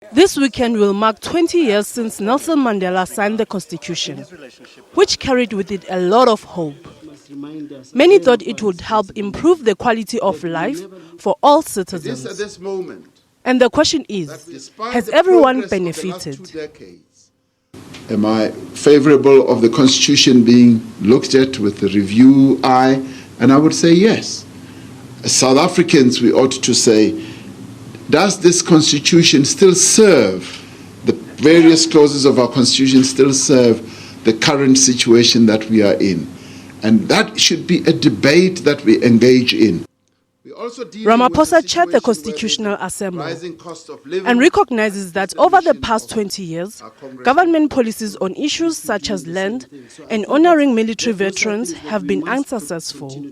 This weekend will mark 20 years since Nelson Mandela signed the Constitution, which carried with it a lot of hope. Many thought it would help improve the quality of life for all citizens. And the question is, has everyone benefited? Am I favorable of the Constitution being looked at with the review eye? And I would say yes. As South Africans, we ought to say, does this Constitution still serve, the various clauses of our Constitution still serve the current situation that we are in? And that should be a debate that we engage in. Ramaphosa chaired the Constitutional Assembly and recognizes that over the past 20 years, government policies on issues such as land and honoring military veterans have been unsuccessful.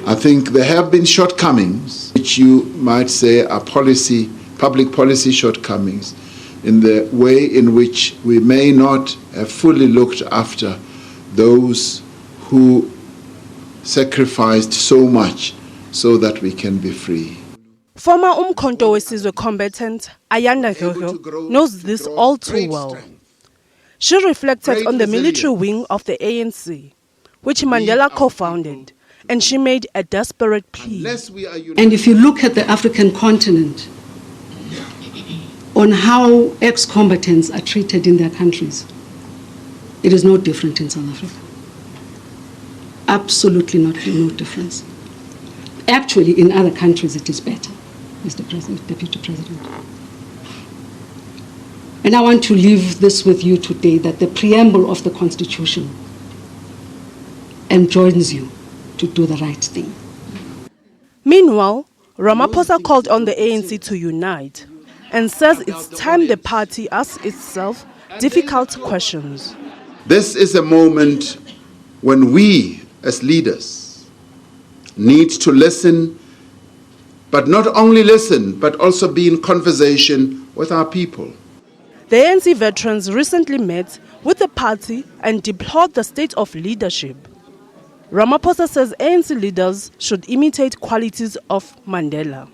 I think there have been shortcomings, which you might say are public policy shortcomings, in the way in which we may not have fully looked after those who sacrificed so much so that we can be free. Former Umkhonto weSizwe combatant Ayanda Gogo knows this all too well. She reflected on the military wing of the ANC, which Mandela co-founded, and she made a desperate plea. And if you look at the African continent, on how ex-combatants are treated in their countries, it is no different in South Africa. Absolutely no difference. Actually, in other countries, it is better, Mr. President, Deputy President. And I want to leave this with you today, that the preamble of the Constitution enjoins you to do the right thing. Meanwhile, Ramaphosa called on the ANC to unite and says it's time the party asks itself difficult questions. This is a moment when we, as leaders, need to listen, but not only listen, but also be in conversation with our people. The ANC veterans recently met with the party and deplored the state of leadership. Ramaphosa says ANC leaders should imitate qualities of Mandela.